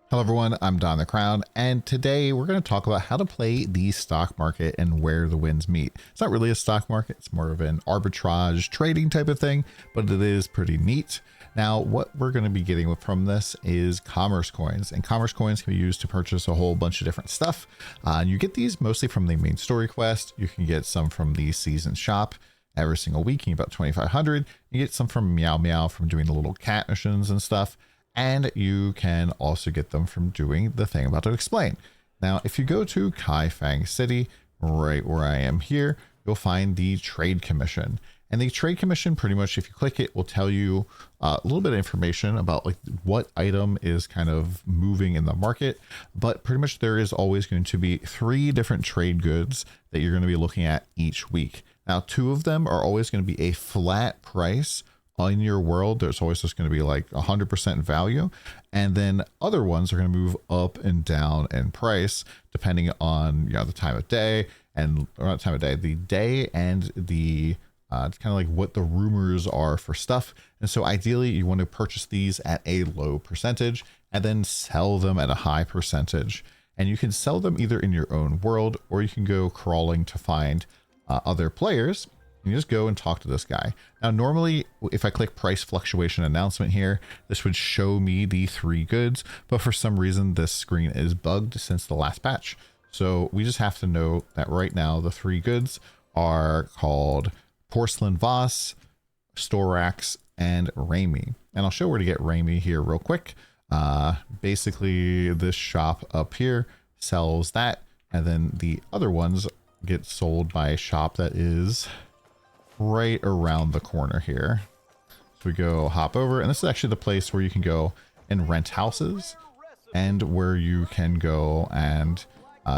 Hello everyone, I'm DonTheCrown, and today we're going to talk about how to play the stock market and where the winds meet. It's not really a stock market, it's more of an arbitrage trading type of thing, but it is pretty neat. Now, what we're going to be getting from this is commerce coins, and commerce coins can be used to purchase a whole bunch of different stuff. You get these mostly from the main story quest. You can get some from the season shop every single week, you get about 2,500. You get some from Meow Meow from doing the little cat missions and stuff. And you can also get them from doing the thing I'm about to explain. Now, if you go to Kaifeng City, right where I am here, you'll find the Trade Commission. And the Trade Commission, pretty much, if you click it, will tell you a little bit of information about like what item is kind of moving in the market. But pretty much there is always going to be 3 different trade goods that you're going to be looking at each week. Now, 2 of them are always going to be a flat price. In your world, there's always just going to be like 100% value, and then other ones are going to move up and down in price depending on the time of day, and or not time of day, the day, and the kind of like what the rumors are for stuff. And so ideally you want to purchase these at a low percentage and then sell them at a high percentage, and you can sell them either in your own world or you can go crawling to find other players. You just go and talk to this guy. Now, normally, if I click price fluctuation announcement here, this would show me the 3 goods, but for some reason, this screen is bugged since the last patch. So we just have to know that right now, the 3 goods are called Porcelain Vase, Storax, and Rami. And I'll show where to get Rami here real quick. Basically, this shop up here sells that, and then the other ones get sold by a shop that is right around the corner here. So we go hop over, and this is actually the place where you can go and rent houses and where you can go and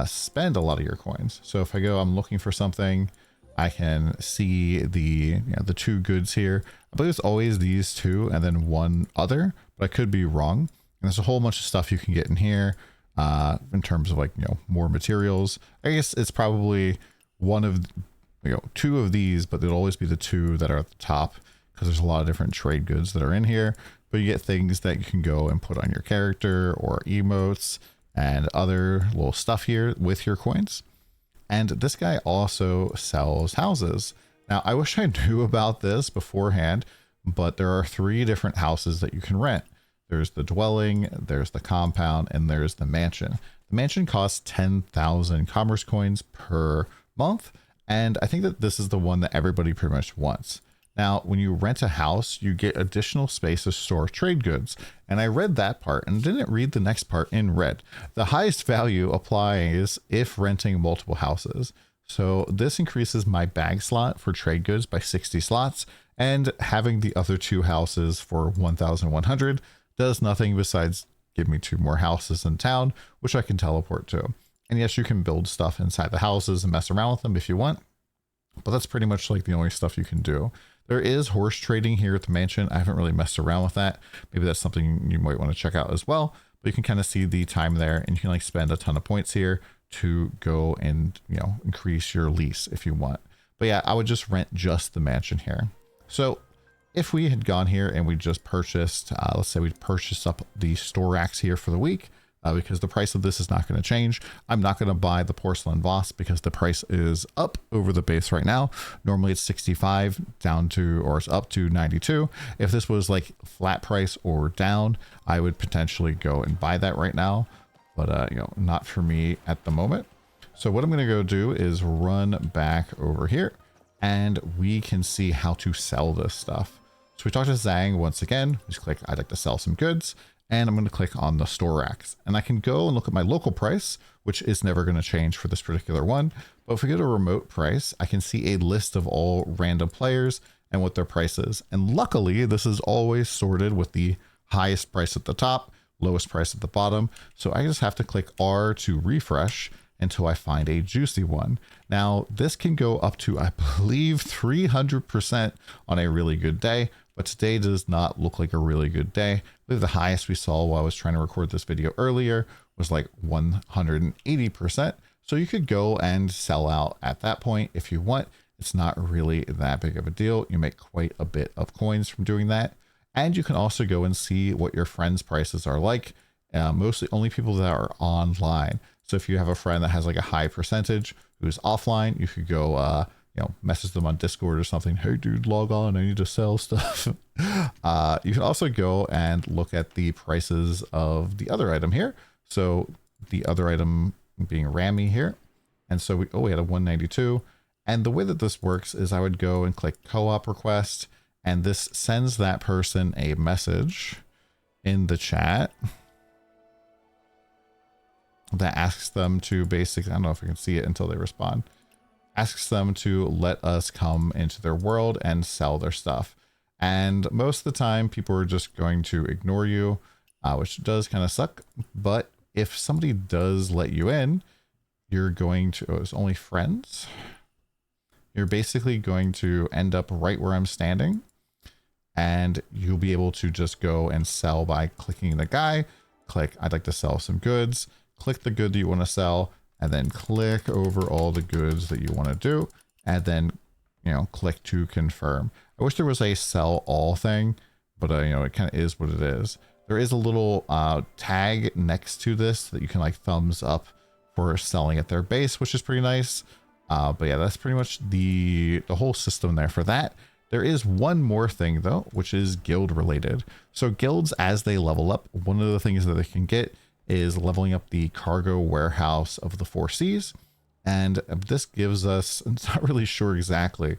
spend a lot of your coins. So if I go, I'm looking for something, I can see the 2 goods here. I believe it's always these 2 and then 1 other, but I could be wrong. And there's a whole bunch of stuff you can get in here in terms of like more materials. I guess it's probably one of 2 of these, but there'll always be the 2 that are at the top because there's a lot of different trade goods that are in here. But you get things that you can go and put on your character or emotes and other little stuff here with your coins. And this guy also sells houses. Now, I wish I knew about this beforehand, but there are 3 different houses that you can rent. There's the dwelling, there's the compound, and there's the mansion. The mansion costs 10,000 commerce coins per month. And I think that this is the one that everybody pretty much wants. Now, when you rent a house, you get additional space to store trade goods. And I read that part and didn't read the next part in red. The highest value applies if renting multiple houses. So this increases my bag slot for trade goods by 60 slots. And having the other 2 houses for 1,100 does nothing besides give me 2 more houses in town, which I can teleport to. And yes, you can build stuff inside the houses and mess around with them if you want, but that's pretty much like the only stuff you can do. There is horse trading here at the mansion. I haven't really messed around with that. Maybe that's something you might want to check out as well, but you can kind of see the time there, and you can like spend a ton of points here to go and, increase your lease if you want. But yeah, I would just rent just the mansion here. So if we had gone here and we just purchased, let's say we purchased up the Storax here for the week, because the price of this is not going to change. I'm not going to buy the Porcelain Vase because the price is up over the base right now. Normally it's 65 down to, or it's up to 92. If this was like flat price or down, I would potentially go and buy that right now, but not for me at the moment. So what I'm going to go do is run back over here and we can see how to sell this stuff. So we talk to Zhang once again. Just click, I'd like to sell some goods. And I'm going to click on the Storax, and I can go and look at my local price, which is never going to change for this particular one. But if we go to remote price, I can see a list of all random players and what their price is. And luckily, this is always sorted with the highest price at the top, lowest price at the bottom. So I just have to click R to refresh until I find a juicy one. Now, this can go up to, I believe, 300% on a really good day. But today does not look like a really good day. I believe the highest we saw while I was trying to record this video earlier was like 180%. So you could go and sell out at that point if you want. It's not really that big of a deal. You make quite a bit of coins from doing that. And you can also go and see what your friends' prices are like mostly only people that are online. So if you have a friend that has like a high percentage who's offline, you could go, message them on Discord or something. Hey dude, log on, I need to sell stuff. You can also go and look at the prices of the other item here. So the other item being Rammy here. And so we had a 192. And the way that this works is I would go and click co-op request, and this sends that person a message in the chat that asks them to basically, I don't know if I can see it until they respond, asks them to let us come into their world and sell their stuff. And most of the time people are just going to ignore you, which does kind of suck. But if somebody does let you in, you're going to, it's only friends. You're basically going to end up right where I'm standing, and you'll be able to just go and sell by clicking the guy, click, I'd like to sell some goods, click the good that you want to sell, and then click over all the goods that you want to do, and then, click to confirm. I wish there was a sell all thing, but it kind of is what it is. There is a little tag next to this that you can like thumbs up for selling at their base, which is pretty nice. But yeah, that's pretty much the whole system there for that. There is one more thing though, which is guild related. So guilds, as they level up, one of the things that they can get is leveling up the cargo warehouse of the 4 Cs. And this gives us, I'm not really sure exactly,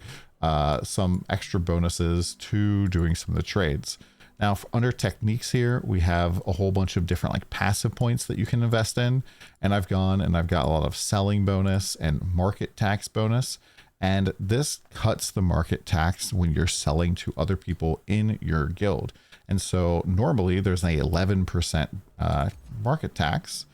some extra bonuses to doing some of the trades. Now, under techniques here, we have a whole bunch of different like passive points that you can invest in. And I've gone and I've got a lot of selling bonus and market tax bonus. And this cuts the market tax when you're selling to other people in your guild. And so normally there's an 11% market tax,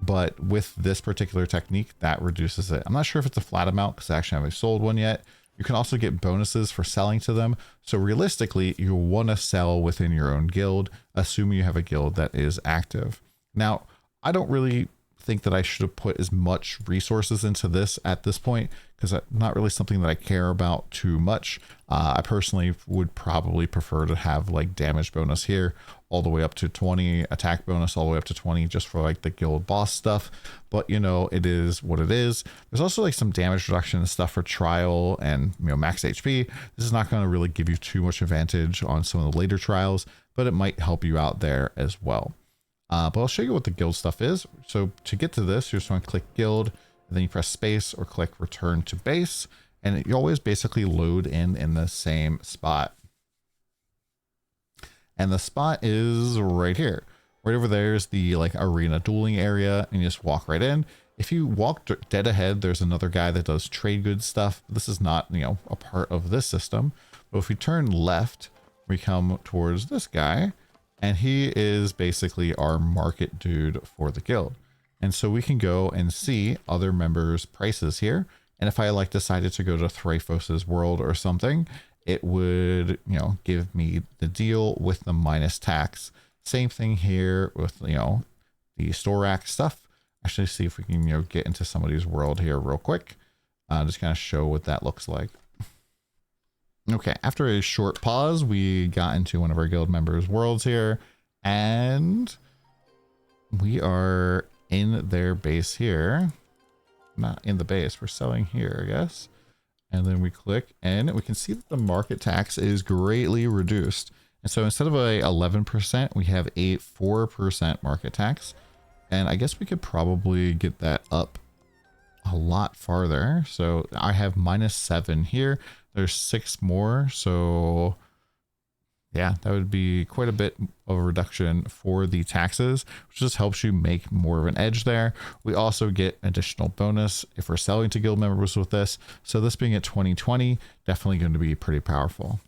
but with this particular technique, that reduces it. I'm not sure if it's a flat amount because I actually haven't sold one yet. You can also get bonuses for selling to them. So realistically, you want to sell within your own guild, assuming you have a guild that is active. Now, I don't really think that I should have put as much resources into this at this point, because it's not really something that I care about too much. I personally would probably prefer to have like damage bonus here all the way up to 20, attack bonus all the way up to 20, just for like the guild boss stuff. But it is what it is. There's also like some damage reduction and stuff for trial and max HP. This is not going to really give you too much advantage on some of the later trials, but it might help you out there as well. But I'll show you what the guild stuff is. So to get to this, you just want to click guild, and then you press space or click return to base, and you always basically load in the same spot. And the spot is right here. Right over there is the like arena dueling area, and you just walk right in. If you walk dead ahead, there's another guy that does trade goods stuff. This is not, a part of this system. But if we turn left, we come towards this guy, and he is basically our market dude for the guild. And so we can go and see other members' prices here. And if I like decided to go to Thrafos's world or something, it would, give me the deal with the minus tax. Same thing here with, the store rack stuff. Actually, see if we can, get into somebody's world here real quick. Just kind of show what that looks like. Okay, after a short pause, we got into one of our guild members' worlds here, and we are in their base here. Not in the base, we're selling here, I guess. And then we click, and we can see that the market tax is greatly reduced. And so instead of a 11%, we have a 4% market tax. And I guess we could probably get that up a lot farther. So I have -7 here. There's 6 more. So yeah, that would be quite a bit of a reduction for the taxes, which just helps you make more of an edge there. We also get additional bonus if we're selling to guild members with this. So this being at 2020, definitely going to be pretty powerful.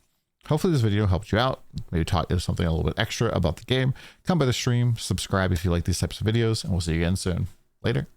Hopefully this video helped you out, maybe taught you something a little bit extra about the game. Come by the stream, subscribe if you like these types of videos, and we'll see you again soon. Later.